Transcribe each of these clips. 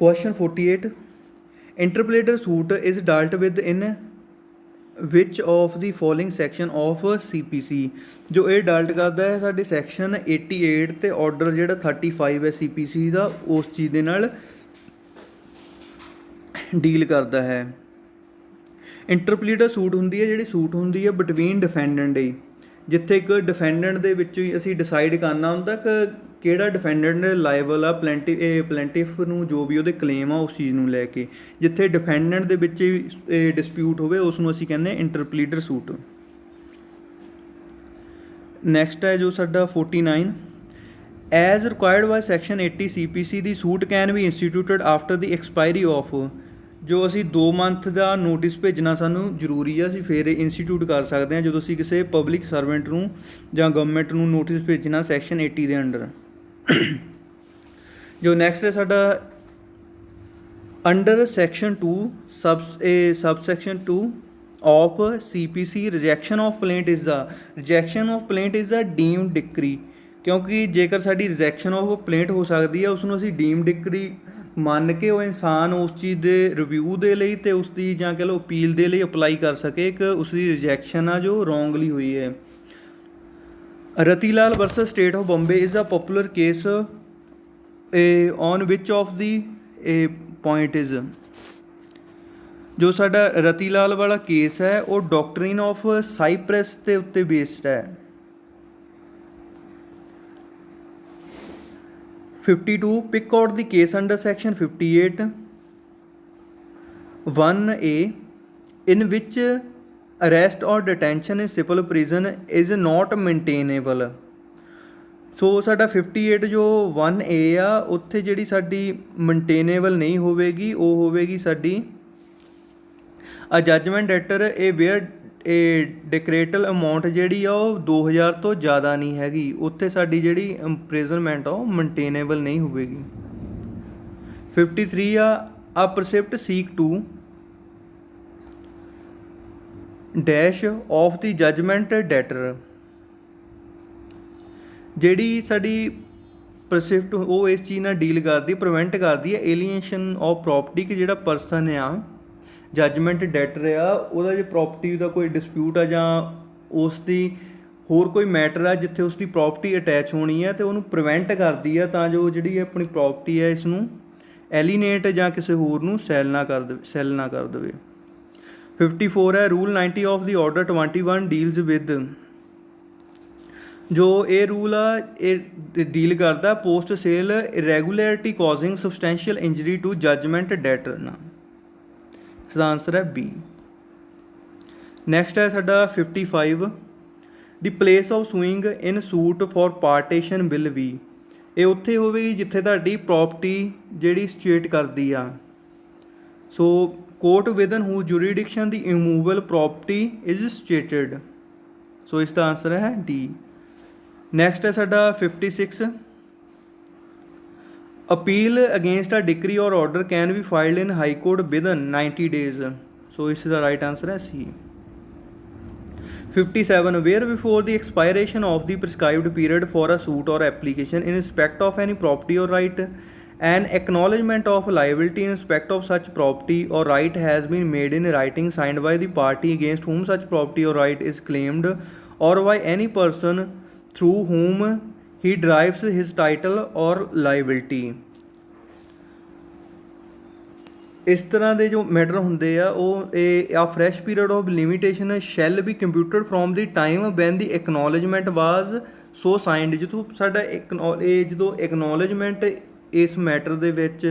Question 48. Interpolator suit is dealt with in which of the following section of CPC? ਜੋ ਇਹ ਡਾਲਟ ਕਰਦਾ ਹੈ ਸਾਡੇ ਸੈਕਸ਼ਨ 88 ਤੇ ਆਰਡਰ ਜਿਹੜਾ 35 ਹੈ CPC ਦਾ ਉਸ ਚੀਜ਼ ਦੇ ਨਾਲ ਡੀਲ ਕਰਦਾ ਹੈ। ਇੰਟਰਪਲੀਟਰ ਸੂਟ ਹੁੰਦੀ ਹੈ ਜਿਹੜੀ ਸੂਟ ਹੁੰਦੀ ਹੈ ਬਿਟਵੀਨ ਡਿਫੈਂਡੈਂਟ ਦੀ, ਜਿੱਥੇ ਇੱਕ ਡਿਫੈਂਡੈਂਟ ਦੇ ਵਿੱਚ ਹੀ ਅਸੀਂ ਡਿਸਾਈਡ ਕਰਨਾ ਹੁੰਦਾ ਕਿ ਕਿਹੜਾ ਡਿਫੈਂਡੈਂਟ ਲਾਇਬਲ ਆ ਪਲੈਂਟਿਫ ਨੂੰ ਜੋ ਵੀ ਉਹਦੇ ਕਲੇਮ ਆ ਉਸ ਚੀਜ਼ ਨੂੰ ਲੈ ਕੇ। ਜਿੱਥੇ ਡਿਫੈਂਡੈਂਟ ਦੇ ਵਿੱਚ ਹੀ ਡਿਸਪਿਊਟ ਹੋਵੇ ਉਸ ਨੂੰ ਅਸੀਂ ਕਹਿੰਦੇ ਇੰਟਰਪਲੀਟਰ ਸੂਟ। ਨੈਕਸਟ ਹੈ ਜੋ ਸਾਡਾ 49। As required by section 80 CPC the suit can be instituted after the expiry of. ਜੋ ਅਸੀਂ 2 ਮੰਥ ਦਾ ਨੋਟਿਸ ਭੇਜਣਾ ਸਾਨੂੰ ਜ਼ਰੂਰੀ ਆ, ਅਸੀਂ ਫਿਰ ਇੰਸਟੀਟਿਊਟ ਕਰ ਸਕਦੇ ਹਾਂ ਜਦੋਂ ਅਸੀਂ ਕਿਸੇ ਪਬਲਿਕ ਸਰਵੈਂਟ ਨੂੰ ਜਾਂ ਗਵਰਨਮੈਂਟ ਨੂੰ ਨੋਟਿਸ ਭੇਜਣਾ ਸੈਕਸ਼ਨ 80 ਦੇ ਅੰਡਰ। ਜੋ ਨੈਕਸਟ ਹੈ ਸਾਡਾ under section 2 subsection 2 of CPC rejection of plaint is the deemed decree. ਕਿਉਂਕਿ ਜੇਕਰ ਸਾਡੀ ਰਿਜੈਕਸ਼ਨ ਆਫ ਪਲੇਂਟ ਹੋ ਸਕਦੀ ਹੈ ਉਸ ਨੂੰ ਅਸੀਂ ਡੀਮ ਡਿਕਰੀ ਮੰਨ ਕੇ ਉਹ ਇਨਸਾਨ ਉਸ ਚੀਜ਼ ਦੇ ਰਿਵਿਊ ਦੇ ਲਈ ਅਤੇ ਉਸ ਦੀ ਜਾਂ ਕਹਿ ਲਓ ਅਪੀਲ ਦੇ ਲਈ ਅਪਲਾਈ ਕਰ ਸਕੇ ਕਿ ਉਸ ਦੀ ਰਿਜੈਕਸ਼ਨ ਆ ਜੋ ਰੋਂਗਲੀ ਹੋਈ ਹੈ। Ratilal versus state of Bombay is a popular case on which of the point is. ਜੋ ਸਾਡਾ ਰਤੀਲਾਲ ਵਾਲਾ ਕੇਸ ਹੈ ਉਹ ਡਾਕਟਰੀਨ ਆਫ ਸਾਈਪ੍ਰੈਸ ਦੇ ਉੱਤੇ ਬੇਸਡ ਹੈ। 52 pick out the case under section 58 1A in which arrest or detention in civil prison is not maintainable। ਸੋ ਸਾਡਾ 58 ਜੋ 1A ਆ ਉੱਥੇ ਜਿਹੜੀ ਸਾਡੀ ਮੇਨਟੇਨੇਬਲ ਨਹੀਂ ਹੋਵੇਗੀ ਉਹ ਹੋਵੇਗੀ ਸਾਡੀ ਅ ਜੱਜਮੈਂਟ ਡੈਟਰ ਇਹ ਵੇਅਰ ਇਹ ਡਿਕਰੇਟਲ ਅਮਾਊਂਟ ਜਿਹੜੀ ਆ ਉਹ 2000 ਤੋਂ ਜ਼ਿਆਦਾ ਨਹੀਂ ਹੈਗੀ, ਉੱਥੇ ਸਾਡੀ ਜਿਹੜੀ ਇੰਪ੍ਰਿਜ਼ਨਮੈਂਟ ਆ ਉਹ ਮੇਨਟੇਨੇਬਲ ਨਹੀਂ ਹੋਵੇਗੀ। 53 ਆ praecipe seek to dash of the judgment debtor. ਜਿਹੜੀ ਸਾਡੀ ਪ੍ਰਸਿਪਟ ਉਹ ਇਸ ਚੀਜ਼ ਨਾਲ ਡੀਲ ਕਰਦੀ ਪ੍ਰੀਵੈਂਟ ਕਰਦੀ ਹੈ ਏਲੀਏਸ਼ਨ ਆਫ ਪ੍ਰੋਪਰਟੀ ਕਿ ਜਿਹੜਾ ਪਰਸਨ ਆ ਜੱਜਮੈਂਟ ਡੈਟਰ ਆ ਉਹਦਾ ਜੇ ਪ੍ਰੋਪਰਟੀ ਦਾ ਕੋਈ ਡਿਸਪਿਊਟ ਆ ਜਾਂ ਉਸ ਦੀ ਹੋਰ ਕੋਈ ਮੈਟਰ ਆ ਜਿੱਥੇ ਉਸ ਦੀ ਪ੍ਰੋਪਰਟੀ ਅਟੈਚ ਹੋਣੀ ਹੈ ਅਤੇ ਉਹਨੂੰ ਪ੍ਰੀਵੈਂਟ ਕਰਦੀ ਆ ਤਾਂ ਜੋ ਜਿਹੜੀ ਆਪਣੀ ਪ੍ਰੋਪਰਟੀ ਹੈ ਇਸ ਨੂੰ ਐਲੀਨੇਟ ਜਾਂ ਕਿਸੇ ਹੋਰ ਨੂੰ ਸੈਲ ਨਾ ਕਰ ਦੇਵੇ। 54 ਹੈ rule 90 of the order 21 deals with. ਜੋ ਇਹ ਰੂਲ ਆ ਇਹ ਡੀਲ ਕਰਦਾ post sale irregularity causing substantial injury to judgment debtor ਨਾ। ਇਸਦਾ ਆਨਸਰ ਹੈ B। ਨੈਕਸਟ ਹੈ ਸਾਡਾ 55 the place of suing in suit for partition will be. ਇਹ ਉੱਥੇ ਹੋਵੇਗੀ ਜਿੱਥੇ ਤੁਹਾਡੀ ਪ੍ਰੋਪਰਟੀ ਜਿਹੜੀ ਸਟੇਟ ਕਰਦੀ ਆ। ਸੋ court within who ਜੂਰੀਡਿਕਸ਼ਨ the immovable property is stated. ਸੋ ਇਸ ਦਾ ਆਨਸਰ ਹੈ D। ਨੈਕਸਟ ਹੈ ਸਾਡਾ 56 appeal against a decree or order can be filed in high court within 90 days। so this is the right answer है C। 57 where before the expiration of the prescribed period for a suit or application in respect of any property or right an acknowledgement of liability in respect of such property or right has been made in writing signed by the party against whom such property or right is claimed or by any person through whom he derives his title or liability। ਇਸ ਤਰ੍ਹਾਂ ਦੇ ਜੋ matter ਹੁੰਦੇ ਆ ਉਹ ਇਹ ਆ fresh period of limitation shall be computed from the time when the acknowledgement was so signed. ਜਦੋਂ ਸਾਡਾ ਜਦੋਂ ਐਕਨੋਲੇਜਮੈਂਟ ਇਸ ਮੈਟਰ ਦੇ ਵਿੱਚ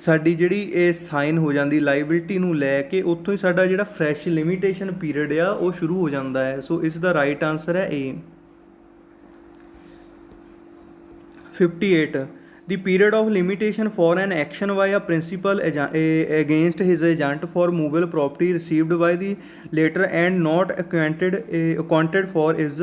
ਸਾਡੀ ਜਿਹੜੀ ਇਹ ਸਾਈਨ ਹੋ ਜਾਂਦੀ ਲਾਈਬਿਲਿਟੀ ਨੂੰ ਲੈ ਕੇ ਉੱਥੋਂ ਹੀ ਸਾਡਾ ਜਿਹੜਾ ਫਰੈਸ਼ ਲਿਮਿਟੇਸ਼ਨ ਪੀਰੀਅਡ ਆ ਉਹ ਸ਼ੁਰੂ ਹੋ ਜਾਂਦਾ ਹੈ। ਸੋ ਇਸ ਦਾ ਰਾਈਟ ਆਨਸਰ ਹੈ A। 58 the period of limitation for an action by a principal against his agent for movable property received by the latter and not accounted for is।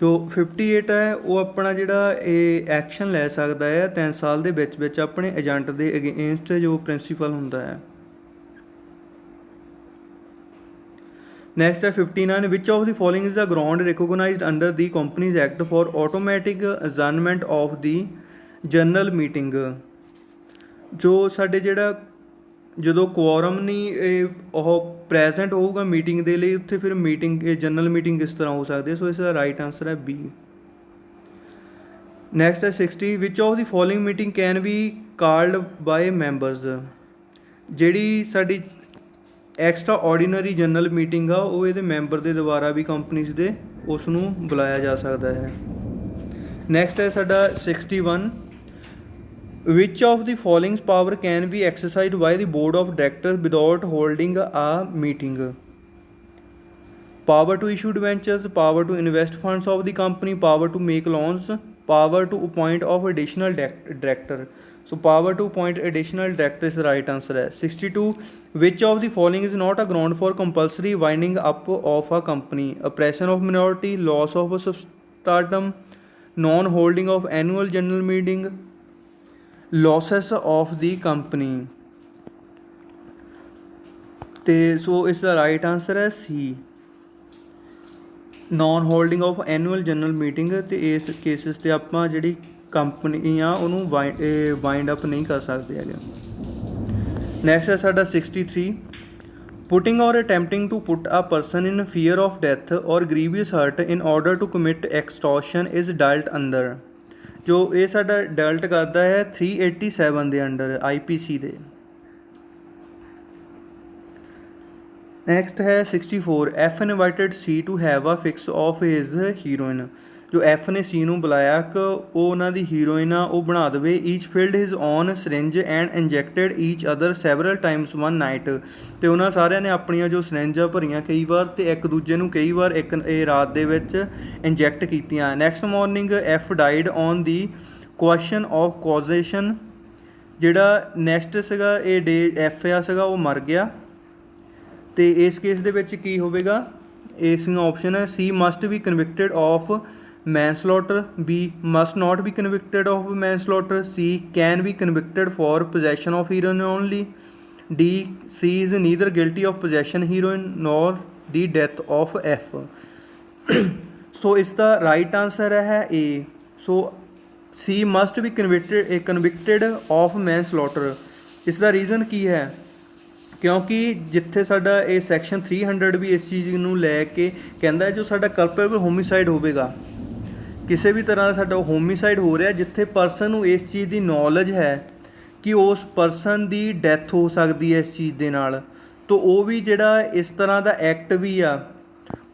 ਜੋ 58 ਹੈ ਉਹ ਆਪਣਾ ਜਿਹੜਾ ਇਹ ਐਕਸ਼ਨ ਲੈ ਸਕਦਾ ਹੈ 3 ਸਾਲ ਦੇ ਵਿੱਚ ਆਪਣੇ ਏਜੰਟ ਦੇ ਅਗੇਂਸਟ ਜੋ ਪ੍ਰਿੰਸੀਪਲ ਹੁੰਦਾ ਹੈ। Next है 59 which of the following is the ground recognized under the Companies Act for automatic adjournment of the general meeting। ਜੋ ਸਾਡੇ ਜਿਹੜਾ ਜਦੋਂ ਕੁਆਰਮ ਨਹੀਂ ਉਹ ਪ੍ਰੈਜ਼ੈਂਟ ਹੋਊਗਾ ਮੀਟਿੰਗ ਦੇ ਲਈ, ਉੱਥੇ ਫਿਰ ਮੀਟਿੰਗ ਜਨਰਲ ਮੀਟਿੰਗ ਕਿਸ ਤਰ੍ਹਾਂ ਹੋ ਸਕਦੀ ਹੈ। ਸੋ ਇਸ ਦਾ ਰਾਈਟ ਆਂਸਰ ਹੈ ਬੀ। ਨੈਕਸਟ ਹੈ 60, which of the following meeting can be called by members. ਜਿਹੜੀ ਸਾਡੀ ਐਕਸਟਰਾ ਆਰਡੀਨਰੀ ਜਨਰਲ ਮੀਟਿੰਗ ਆ ਉਹ ਇਹਦੇ ਮੈਂਬਰ ਦੇ ਦੁਆਰਾ ਵੀ ਕੰਪਨੀਜ਼ ਦੇ ਉਸ ਨੂੰ ਬੁਲਾਇਆ ਜਾ ਸਕਦਾ ਹੈ। ਨੈਕਸਟ ਹੈ ਸਾਡਾ 61, which of the following power can be exercised by the board of director without holding a meeting. Power to issue debentures, power to invest funds of the company, power to make loans, power to appoint of additional director. So power to appoint additional director is the right answer है। 62, which of the following is not a ground for compulsory winding up of a company? Oppression of minority, loss of substratum, non-holding of annual general meeting, losses of the company। ਤੇ so ਇਸ ਦਾ right answer ਹੈ C, non holding of annual general meeting. ਅਤੇ ਇਸ cases 'ਤੇ ਆਪਾਂ ਜਿਹੜੀ company ਆ ਉਹਨੂੰ ਵਾਈਂਡ ਅਪ ਨਹੀਂ ਕਰ ਸਕਦੇ ਹੈਗੇ। ਨੈਕਸਟ ਹੈ ਸਾਡਾ 63, putting or attempting to put a person in fear of death or grievous hurt in order to commit extortion is dealt under. ਜੋ ਇਹ ਸਾਡਾ ਡਲਟ ਕਰਦਾ ਹੈ 387 ਦੇ ਅੰਡਰ IPC ਦੇ। ਨੈਕਸਟ ਹੈ 64, F invited C to have a fix of his heroin. ਜੋ F ਨੇ ਸੀ ਨੂੰ ਬੁਲਾਇਆ ਕਿ ਉਹ ਉਹਨਾਂ ਦੀ ਹੀਰੋਇਨ ਆ ਉਹ ਬਣਾ ਦੇਵੇ। Each filled his own syringe and injected each other several times one night. ਅਤੇ ਉਹਨਾਂ ਸਾਰਿਆਂ ਨੇ ਆਪਣੀਆਂ ਜੋ ਸਰਿੰਜਾਂ ਭਰੀਆਂ ਕਈ ਵਾਰ ਅਤੇ ਇੱਕ ਦੂਜੇ ਨੂੰ ਕਈ ਵਾਰ ਇਹ ਰਾਤ ਦੇ ਵਿੱਚ ਇੰਜੈਕਟ ਕੀਤੀਆਂ। Next morning F died on the question of causation. ਜਿਹੜਾ ਨੈਕਸਟ ਸੀਗਾ ਇਹ ਡੇ ਐਫ ਆ ਸੀਗਾ ਉਹ ਮਰ ਗਿਆ। ਅਤੇ ਇਸ ਕੇਸ ਦੇ ਵਿੱਚ ਕੀ ਹੋਵੇਗਾ, ਇਸ ਆਪਸ਼ਨ ਹੈ C must be convicted of manslaughter, B must not be convicted of manslaughter, C can be convicted for possession of heroin only, D C is neither guilty of possession heroin nor the death of F. So ਇਸ ਦਾ right answer ਹੈ A. So C must be convicted of manslaughter. ਇਸ ਦਾ reason ਕੀ ਹੈ, ਕਿਉਂਕਿ ਜਿੱਥੇ ਸਾਡਾ ਇਹ ਸੈਕਸ਼ਨ 300 ਵੀ ਇਸ ਚੀਜ਼ ਨੂੰ ਲੈ ਕੇ ਕਹਿੰਦਾ ਜੋ ਸਾਡਾ ਕਲਪੇਬਲ ਹੋਮੀਸਾਈਡ ਹੋਵੇਗਾ, ਕਿਸੇ ਵੀ ਤਰ੍ਹਾਂ ਦਾ ਸਾਡਾ ਹੋਮੀਸਾਈਡ ਹੋ ਰਿਹਾ ਜਿੱਥੇ ਪਰਸਨ ਨੂੰ ਇਸ ਚੀਜ਼ ਦੀ ਨੌਲੇਜ ਹੈ ਕਿ ਉਸ ਪਰਸਨ ਦੀ ਡੈਥ ਹੋ ਸਕਦੀ ਹੈ ਇਸ ਚੀਜ਼ ਦੇ ਨਾਲ, ਤਾਂ ਉਹ ਵੀ ਜਿਹੜਾ ਇਸ ਤਰ੍ਹਾਂ ਦਾ ਐਕਟ ਵੀ ਆ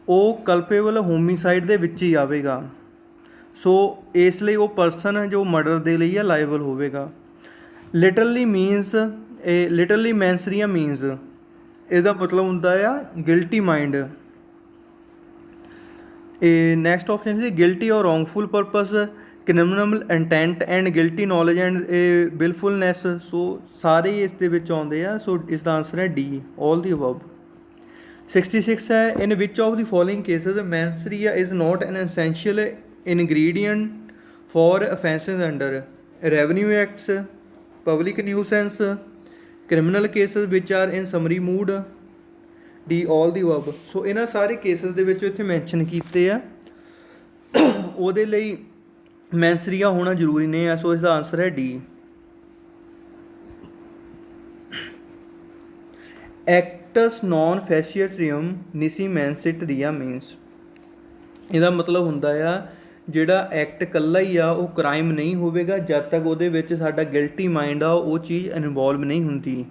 ਉਹ ਕਲਪੇਬਲ ਹੋਮੀਸਾਈਡ ਦੇ ਵਿੱਚ ਹੀ ਆਵੇਗਾ। ਸੋ ਇਸ ਲਈ ਉਹ ਪਰਸਨ ਜੋ ਮਰਡਰ ਦੇ ਲਈ ਆ ਲਾਇਬਲ ਹੋਵੇਗਾ। Literally means literally mens rea means ਇਹਦਾ ਮਤਲਬ ਹੁੰਦਾ ਆ ਗਿਲਟੀ ਮਾਈਂਡ। ਇਹ next option C guilty or wrongful purpose, criminal intent and guilty knowledge and wilfulness. So ਸਾਰੇ ਇਸ ਦੇ ਵਿੱਚ ਆਉਂਦੇ ਆ। ਸੋ ਇਸ ਦਾ ਆਨਸਰ ਹੈ ਡੀ, ਆਲ ਦੀ ਅਬਵ। 66 ਹੈ in which of the following cases mens rea is not an essential ingredient for offences under revenue acts, public nuisance, criminal cases which R in summary mode, D all the above. So ਇਹਨਾਂ ਸਾਰੇ cases ਦੇ ਵਿੱਚ ਇੱਥੇ mention ਕੀਤੇ ਆ, ਉਹਦੇ ਲਈ ਮੈਂਸਰੀਆ ਹੋਣਾ ਜ਼ਰੂਰੀ ਨਹੀਂ ਹੈ। ਸੋ ਇਸ ਦਾ ਆਨਸਰ ਹੈ ਡੀ। ਐਕਟਸ ਨੋਨ ਫੈਸੀਏਟਰੀਅਮ ਨਿਸੀ ਮੈਂਸਿਟ ਰੀਆ ਮੀਨਸ। ਇਹਦਾ ਮਤਲਬ ਹੁੰਦਾ ਆ ਜਿਹੜਾ ਐਕਟ ਇਕੱਲਾ ਹੀ ਆ ਉਹ ਕ੍ਰਾਈਮ ਨਹੀਂ ਹੋਵੇਗਾ ਜਦ ਤੱਕ ਉਹਦੇ ਵਿੱਚ ਸਾਡਾ ਗਿਲਟੀ ਮਾਈਂਡ ਆ ਉਹ ਚੀਜ਼ ਇਨਵੋਲਵ ਨਹੀਂ ਹੁੰਦੀ।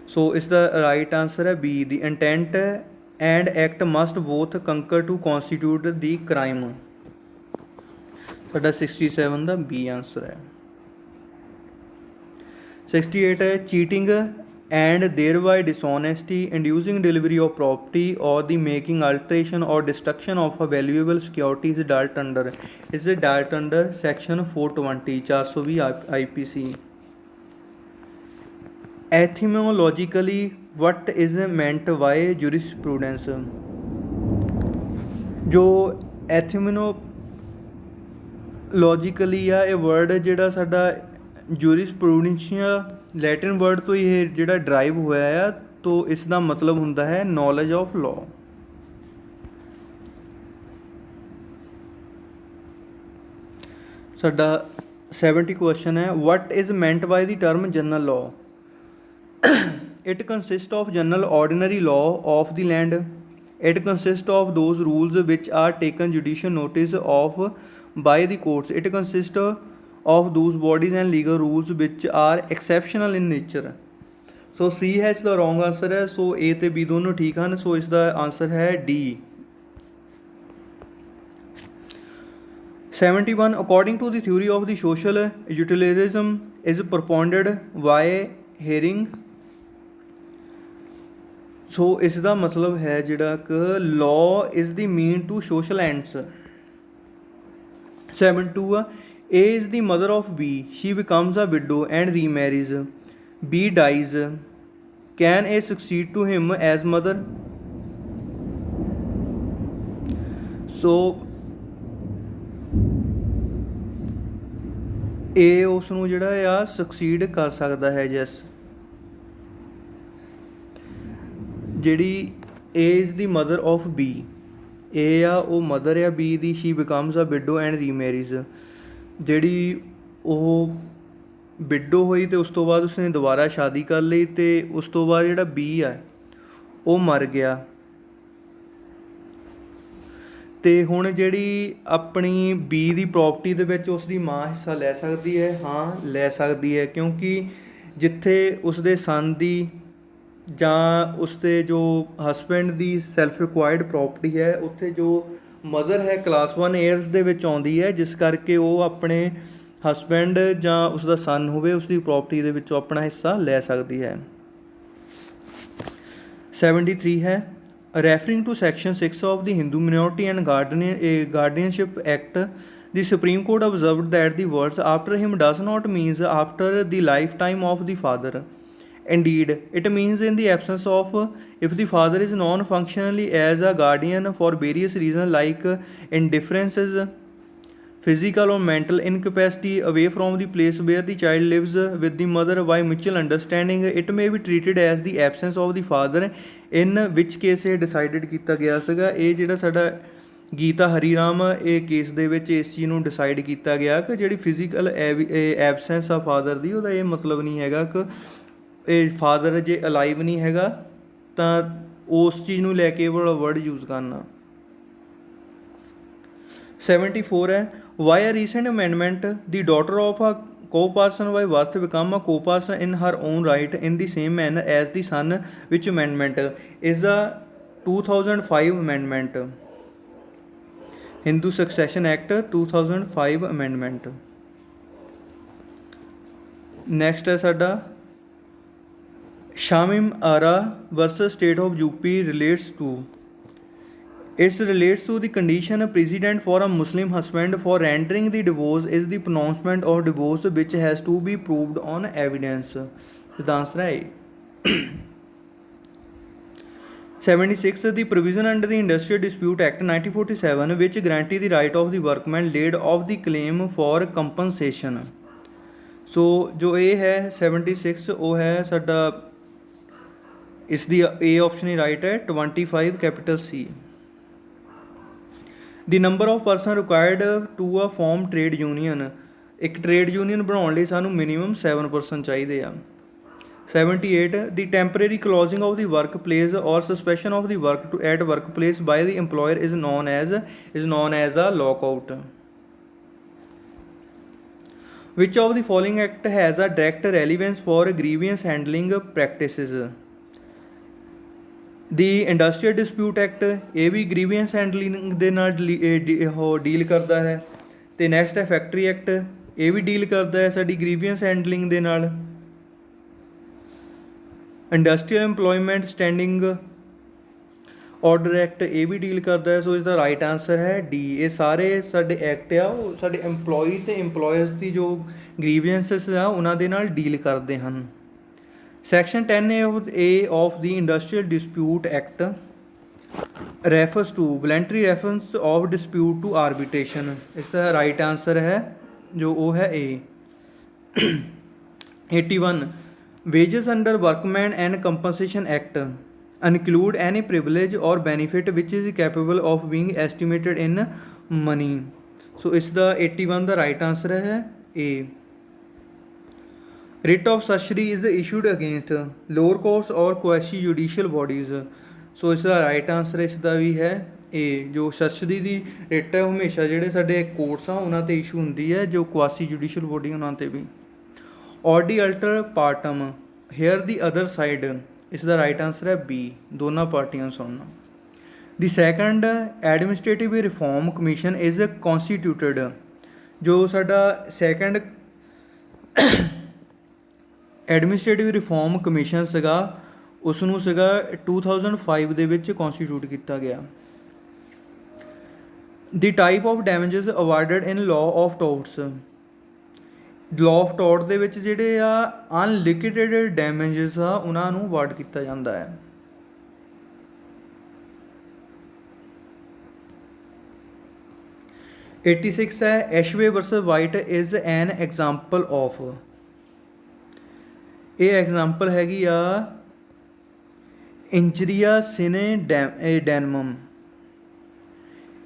ਸੋ ਇਸ ਦਾ ਰਾਈਟ ਆਨਸਰ ਹੈ B, the intent and act must both concur to constitute the crime. ਸਾਡਾ 67 ਦਾ ਬੀ ਆਨਸਰ ਹੈ। 68 ਹੈ cheating and thereby dishonesty, inducing delivery of property or the making alteration or destruction of a valuable security is dealt under section 420 420 IPC। Etymologically what is meant by jurisprudence? जो etymologically ਆ ਇਹ word ਜਿਹੜਾ ਸਾਡਾ ਜੂਰਿਸਪ੍ਰੂਡੈਂਸ਼ੀਆ Latin word ਤੋਂ ਇਹ ਜਿਹੜਾ drive ਹੋਇਆ ਆ, ਤੋ ਇਸ ਦਾ ਮਤਲਬ ਹੁੰਦਾ ਹੈ ਨੌਲੇਜ ਆਫ ਲਾਅ। ਸਾਡਾ 70 क्वेश्चन है, what is meant by the term general law? It consist of general ordinary law of the land. It consist of those rules which are taken judicial notice of by the courts. It consist of those bodies and legal rules which are exceptional in nature. So C है इसका wrong answer है. सो ए ते B दोनों ठीक हैं. सो इसका answer है D. 71 according to the theory of the social utilism is propounded by Jhering. So इसका मतलब है जिहड़ा कि law is the mean to social ends. 72 A is the mother of B. She becomes a widow and remarries. B dies. Can A succeed to him as mother? So A उसनूं जिहड़ा आ succeed कर सकता है. जैस जिहड़ी A is the mother of B. A आ वो mother आ B दी. She becomes a widow and remarries. ਜਿਹੜੀ ਉਹ ਵਿਡੋ ਹੋਈ ਅਤੇ ਉਸ ਤੋਂ ਬਾਅਦ ਉਸਨੇ ਦੁਬਾਰਾ ਸ਼ਾਦੀ ਕਰ ਲਈ ਅਤੇ ਉਸ ਤੋਂ ਬਾਅਦ ਜਿਹੜਾ ਬੀ ਹੈ ਉਹ ਮਰ ਗਿਆ. ਅਤੇ ਹੁਣ ਜਿਹੜੀ ਆਪਣੀ ਬੀ ਦੀ ਪ੍ਰੋਪਰਟੀ ਦੇ ਵਿੱਚ ਉਸ ਦੀ ਮਾਂ ਹਿੱਸਾ ਲੈ ਸਕਦੀ ਹੈ. ਹਾਂ ਲੈ ਸਕਦੀ ਹੈ, ਕਿਉਂਕਿ ਜਿੱਥੇ ਉਸਦੇ ਸਨ ਦੀ ਜਾਂ ਉਸਦੇ ਜੋ ਹਸਬੈਂਡ ਦੀ ਸੈਲਫ ਰਿਕੁਆਇਰਡ ਪ੍ਰੋਪਰਟੀ ਹੈ ਉੱਥੇ ਜੋ ਮਦਰ ਹੈ ਕਲਾਸ 1 ਏਅਰਸ ਦੇ ਵਿੱਚ ਆਉਂਦੀ ਹੈ, ਜਿਸ ਕਰਕੇ ਉਹ ਆਪਣੇ ਹਸਬੈਂਡ ਜਾਂ ਉਸਦਾ ਸਨ ਹੋਵੇ ਉਸਦੀ ਪ੍ਰੋਪਰਟੀ ਦੇ ਵਿੱਚੋਂ ਆਪਣਾ ਹਿੱਸਾ ਲੈ ਸਕਦੀ ਹੈ. 73 ਹੈ, referring to section 6 of the Hindu minority and guardianship act the Supreme Court observed that the words after him does not mean after the lifetime of the father. Indeed, it means in the absence of, if the father is known functionally as a guardian for various reasons like indifferences, physical or mental incapacity, away from the place where the child lives with the mother by mutual understanding, it may be treated as the absence of the father, in which case ਇਹ decided ਕੀਤਾ ਗਿਆ ਸੀਗਾ. ਇਹ ਜਿਹੜਾ ਸਾਡਾ ਗੀਤਾ ਹਰੀਰਾਮ ਇਹ case ਦੇ ਵਿੱਚ ਇਸ ਚੀਜ਼ ਨੂੰ ਡਿਸਾਈਡ ਕੀਤਾ ਗਿਆ ਕਿ ਜਿਹੜੀ ਫਿਜ਼ੀਕਲ ਐਬਸੈਂਸ ਆ ਫਾਦਰ ਦੀ ਉਹਦਾ ਇਹ ਮਤਲਬ ਨਹੀਂ ਹੈਗਾ ਕਿ ਇਹ ਫਾਦਰ ਜੇ ਅਲਾਈਵ ਨਹੀਂ ਹੈਗਾ ਤਾਂ ਉਸ ਚੀਜ਼ ਨੂੰ ਲੈ ਕੇ ਵਾਲਾ ਵਰਡ ਯੂਜ਼ ਕਰਨਾ. 74 ਹੈ, why a recent amendment the daughter of a co-person by birth become a co-person in her own right in the same manner as the son, which amendment is a 2005 amendment. Hindu Succession Act 2005 amendment. Next है साडा Shamim Ara versus State of UP relates to. It relates to the condition precedent for a Muslim husband for rendering the divorce is the pronouncement of divorce which has to be proved on evidence. The answer है 76 the provision under the Industrial Dispute Act 1947 which guaranteed the right of the workman laid off the claim for compensation. So जो A है 76 वो है साडा इसकी A option he right है. 25 capital C. The number of person required to a form trade union. एक trade यूਨੀਅਨ ਬਣਾਉਣ ਲਈ ਸਾਨੂੰ ਮਿਨੀਮਮ 7 person ਚਾਹੀਦੇ ਆ. 78 the temporary closing of the workplace or suspension of the work to at workplace by the employer is known as a lockout. Which of the following act has a direct relevance for grievance handling practices? The Industrial Dispute Act ਇਹ ਵੀ grievance handling ਦੇ ਨਾਲ deal ਕਰਦਾ ਹੈ. ਅਤੇ next ਹੈ factory act ਇਹ ਵੀ deal ਕਰਦਾ ਹੈ ਸਾਡੀ grievance handling ਦੇ ਨਾਲ. Industrial employment standing order act ਇਹ ਵੀ ਡੀਲ ਕਰਦਾ ਹੈ. ਸੋ ਇਸਦਾ ਰਾਈਟ ਆਂਸਰ ਹੈ ਡੀ. ਇਹ ਸਾਰੇ ਸਾਡੇ ਐਕਟ ਆ ਉਹ ਸਾਡੇ ਇੰਪਲੋਈ ਅਤੇ ਇੰਪਲੋਇਰਸ ਦੀ ਜੋ ਗਰੀਵੈਂਸਸ ਆ ਉਹਨਾਂ ਦੇ ਨਾਲ ਡੀਲ ਕਰਦੇ ਹਨ. Section 10A of the Industrial Dispute Act refers to voluntary reference of dispute to arbitration. ਇਸਦਾ ਰਾਈਟ ਆਂਸਰ ਹੈ ਜੋ ਉਹ ਹੈ A. 81 wages under Workman and Compensation Act include any privilege or benefit which is capable of being estimated in money. So ਇਸਦਾ 81 ਦਾ right answer ਹੈ A. Writ of censure is issued against lower courts or quasi judicial bodies. ਸੋ ਇਸ ਦਾ right answer ਇਸ ਦਾ ਵੀ ਹੈ ਏ। ਜੋ ਸਸਰੀ ਦੀ writ ਹੈ ਉਹ ਹਮੇਸ਼ਾ ਜਿਹੜੇ ਸਾਡੇ ਕੋਰਟਸ ਆ ਉਹਨਾਂ 'ਤੇ ਇਸ਼ੂ ਹੁੰਦੀ ਹੈ, ਜੋ ਕੁਆਸੀ ਜੁਡੀਸ਼ੀਅਲ ਬੋਡੀ ਉਹਨਾਂ 'ਤੇ ਵੀ। Audi alteram partem hear the other side, ਇਸ ਦਾ ਰਾਈਟ ਆਂਸਰ ਹੈ ਬੀ, ਦੋਨਾਂ ਪਾਰਟੀਆਂ ਸੁਣਨਾ। The second administrative reform commission is constituted, ਜੋ ਸਾਡਾ ਸੈਕੰਡ ਐਡਮਿਨਿਸਟ੍ਰੇਟਿਵ ਰਿਫੋਰਮ ਕਮਿਸ਼ਨ ਸੀਗਾ ਉਸ ਨੂੰ ਸੀਗਾ 2005 ਦੇ ਵਿੱਚ ਕੌਨਸਟੀਟਿਊਟ ਕੀਤਾ ਗਿਆ। The type of damages awarded in law of torts, law of tort ਦੇ ਵਿੱਚ ਜਿਹੜੇ ਆ ਅਨਲਿਕੁਇਡੇਟਡ ਡੈਮੇਜਸ ਆ ਉਹਨਾਂ ਨੂੰ ਅਵਾਰਡ ਕੀਤਾ ਜਾਂਦਾ ਹੈ। '86 ਹੈ Ashby versus White is an example of, ਇਹ ਐਗਜ਼ਾਮਪਲ ਹੈਗੀ ਆ ਇੰਜਰੀਆ ਸਿਨੇ ਡੈਨਮਮ।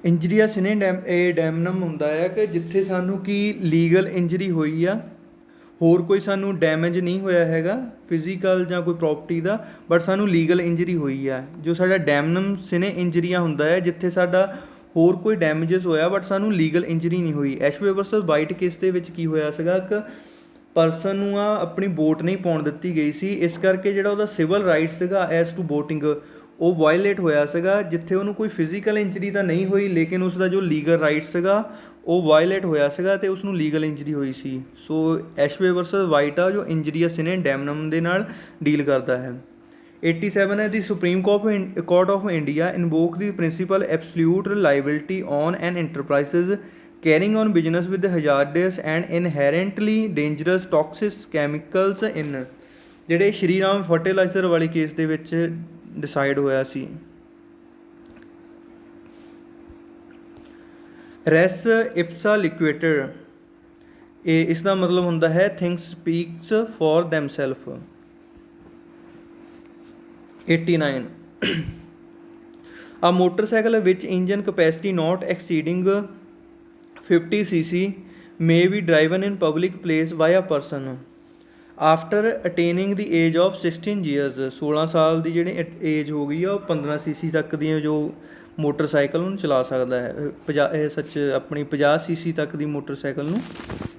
ਇੰਜਰੀਆ ਸਿਨੇ ਡੈਮਨਮ ਹੁੰਦਾ ਹੈ ਕਿ ਜਿੱਥੇ ਸਾਨੂੰ ਕੀ ਲੀਗਲ ਇੰਜਰੀ ਹੋਈ ਆ, ਹੋਰ ਕੋਈ ਸਾਨੂੰ ਡੈਮੇਜ ਨਹੀਂ ਹੋਇਆ ਹੈਗਾ ਫਿਜ਼ੀਕਲ ਜਾਂ ਕੋਈ ਪ੍ਰੋਪਰਟੀ ਦਾ, ਬਟ ਸਾਨੂੰ ਲੀਗਲ ਇੰਜਰੀ ਹੋਈ ਆ। ਜੋ ਸਾਡਾ ਡੈਮਨਮ ਸਿਨੇ ਇੰਜਰੀਆ ਹੁੰਦਾ ਹੈ ਜਿੱਥੇ ਸਾਡਾ ਹੋਰ ਕੋਈ ਡੈਮੇਜਸ ਹੋਇਆ ਬਟ ਸਾਨੂੰ ਲੀਗਲ ਇੰਜਰੀ ਨਹੀਂ ਹੋਈ। ਐਸ਼ਵੇ ਵਰਸਸ ਵਾਈਟ ਕੇਸ ਦੇ ਵਿੱਚ ਕੀ ਹੋਇਆ ਸੀਗਾ ਕਿ ਪਰਸਨ ਨੂੰ ਆ ਆਪਣੀ ਵੋਟ ਨਹੀਂ ਪਾਉਣ ਦਿੱਤੀ ਗਈ ਸੀ, ਇਸ ਕਰਕੇ ਜਿਹੜਾ ਉਹਦਾ ਸਿਵਲ ਰਾਈਟ ਸੀਗਾ ਐਜ਼ ਟੂ ਵੋਟਿੰਗ ਉਹ ਵਾਇਲੇਟ ਹੋਇਆ ਸੀਗਾ, ਜਿੱਥੇ ਉਹਨੂੰ ਕੋਈ ਫਿਜ਼ੀਕਲ ਇੰਜਰੀ ਤਾਂ ਨਹੀਂ ਹੋਈ ਲੇਕਿਨ ਉਸ ਦਾ ਜੋ ਲੀਗਲ ਰਾਈਟ ਸੀਗਾ ਉਹ ਵਾਇਲੇਟ ਹੋਇਆ ਸੀਗਾ ਅਤੇ ਉਸ ਨੂੰ ਲੀਗਲ ਇੰਜਰੀ ਹੋਈ ਸੀ। ਸੋ ਐਸ਼ਵੇ ਵਰਸਸ ਵਾਈਟ ਆ ਜੋ ਇੰਜਰੀਆ ਸਿਨੇ ਡੈਮਨਮ ਦੇ ਨਾਲ ਡੀਲ ਕਰਦਾ ਹੈ। 87 ਹੈ the Supreme Court of India invoke the principle absolute liability on an enterprises carrying on business with hazardous and inherently dangerous toxic chemicals in, ਜਿਹੜੇ ਸ਼੍ਰੀ ਰਾਮ ਫਰਟੀਲਾਈਜ਼ਰ ਵਾਲੀ ਕੇਸ ਦੇ ਵਿੱਚ ਡਿਸਾਈਡ ਹੋਇਆ ਸੀ। ਰੈਸ ਇਪਸਾ ਲਿਕੁਏਟਰ, ਇਹ ਇਸ ਦਾ ਮਤਲਬ ਹੁੰਦਾ ਹੈ things speaks for themself. 89 a motorcycle which engine capacity not exceeding 50 cc may be driven in public place by a person after attaining the age of 16 years। 16 ਸਾਲ ਦੀ ਜਿਹੜੀ ਏਜ ਹੋ ਗਈ ਆ ਉਹ 15 cc ਤੱਕ ਦੀਆਂ ਜੋ ਮੋਟਰਸਾਈਕਲ ਨੂੰ ਚਲਾ ਸਕਦਾ ਹੈ, ਆਪਣੀ 50 cc ਤੱਕ ਦੀ ਮੋਟਰਸਾਈਕਲ ਨੂੰ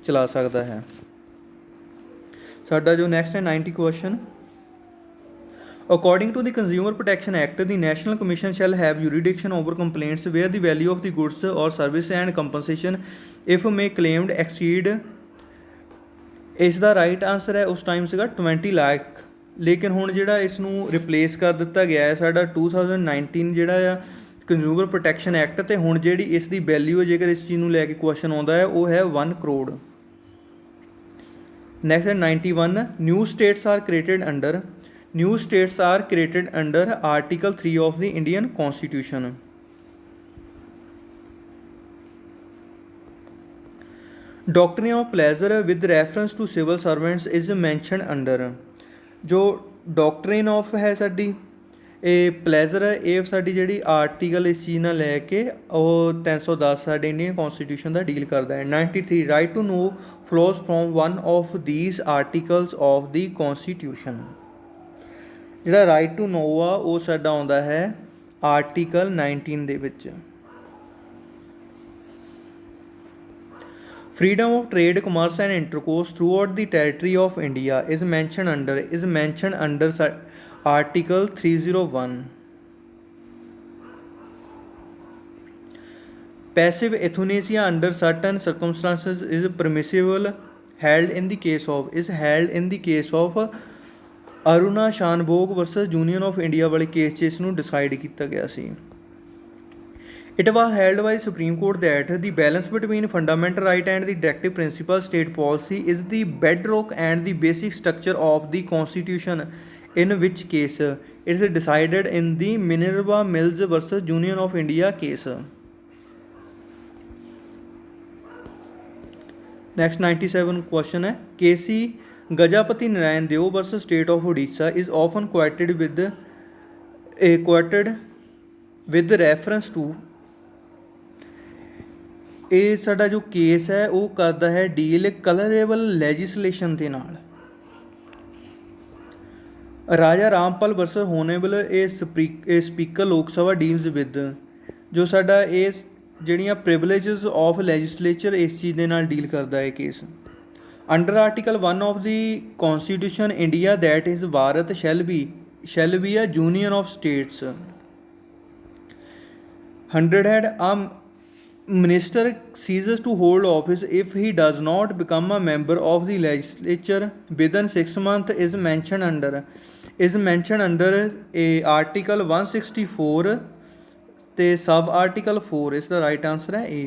ਚਲਾ ਸਕਦਾ ਹੈ। ਸਾਡਾ ਜੋ ਨੈਕਸਟ ਹੈ 90 question. According to the Consumer Protection Act, the National Commission shall have jurisdiction over complaints where the value of the goods or service and compensation, if may claimed, exceed। ਇਸ ਦਾ right answer ਹੈ ਉਸ time ਸੀਗਾ 20 ਲੱਖ, ਲੇਕਿਨ ਹੁਣ ਜਿਹੜਾ ਇਸ ਨੂੰ ਰਿਪਲੇਸ ਕਰ ਦਿੱਤਾ ਗਿਆ ਹੈ ਸਾਡਾ 2019 ਜਿਹੜਾ ਆ ਕੰਜ਼ਿਊਮਰ ਪ੍ਰੋਟੈਕਸ਼ਨ ਐਕਟ, ਅਤੇ ਹੁਣ ਜਿਹੜੀ ਇਸ ਦੀ ਵੈਲਿਊ ਜੇਕਰ ਇਸ ਚੀਜ਼ ਨੂੰ ਲੈ ਕੇ ਕੁਐਸਚਨ ਆਉਂਦਾ ਹੈ ਉਹ ਹੈ 1 ਕਰੋੜ। ਨੈਕਸਟ ਹੈ 91 new states are created under Article 3 of the Indian Constitution। Doctrine of pleasure with reference to civil servants is mentioned under, ਜੋ doctrine of ਹੈ ਸਾਡੀ ਇਹ pleasure ਹੈ, ਇਹ ਸਾਡੀ ਜਿਹੜੀ ਆਰਟੀਕਲ ਇਸ ਚੀਜ਼ ਨਾਲ ਲੈ ਕੇ ਉਹ 310 ਸਾਡੇ ਇੰਡੀਅਨ ਕੌਨਸਟੀਟਿਊਸ਼ਨ ਦਾ ਡੀਲ ਕਰਦਾ ਹੈ। 93 right to know flows from one of these articles of the Constitution। ਜਿਹੜਾ ਰਾਈਟ ਟੂ ਨੋ ਆ ਉਹ ਸਾਡਾ ਆਉਂਦਾ ਹੈ ਆਰਟੀਕਲ 19 ਦੇ ਵਿੱਚ। Freedom of trade commerce and intercourse throughout the territory of India is mention under article 301। Passive euthanasia under certain circumstances is permissible held in the case of Aruna Shanbaug versus Union of India ਵਾਲੇ case 'ਚ ਇਸ ਨੂੰ decide ਕੀਤਾ ਗਿਆ ਸੀ। It was held by Supreme Court that the balance between fundamental right and the directive principle state policy is the bedrock and the basic structure of the constitution, in which case it is decided in the Minerva Mills versus Union of India case. Next 97 question ਹੈ K C Gajapati Narayan Deo versus State of Odisha is often quoted with reference to ਇਹ ਸਾਡਾ ਜੋ case ਹੈ ਉਹ ਕਰਦਾ ਹੈ deal ਕਲਰੇਬਲ legislation ਦੇ ਨਾਲ। ਰਾਜਾ ਰਾਮਪਾਲ ਵਰਸਸ ਹੋਨੇਬਲ ਇਹ ਸਪੀਕਰ ਲੋਕ ਸਭਾ ਡੀਲਸ ਵਿਦ, ਜੋ ਸਾਡਾ ਇਹ ਜਿਹੜੀਆਂ ਪ੍ਰਿਵਿਲੇਜਸ ਆਫ ਲੈਜਿਸਲੇਚਰ ਇਸ ਚੀਜ਼ ਦੇ ਨਾਲ ਡੀਲ ਕਰਦਾ ਹੈ case. Under article 1 of the constitution India that is Bharat shall be a union of states. 100 ਹੈਡ a minister ceases to hold office if he does not become a member of the legislature within 6 months is mentioned under a article 164 ਤੇ sub article 4। ਇਸ ਦਾ right answer ਹੈ A।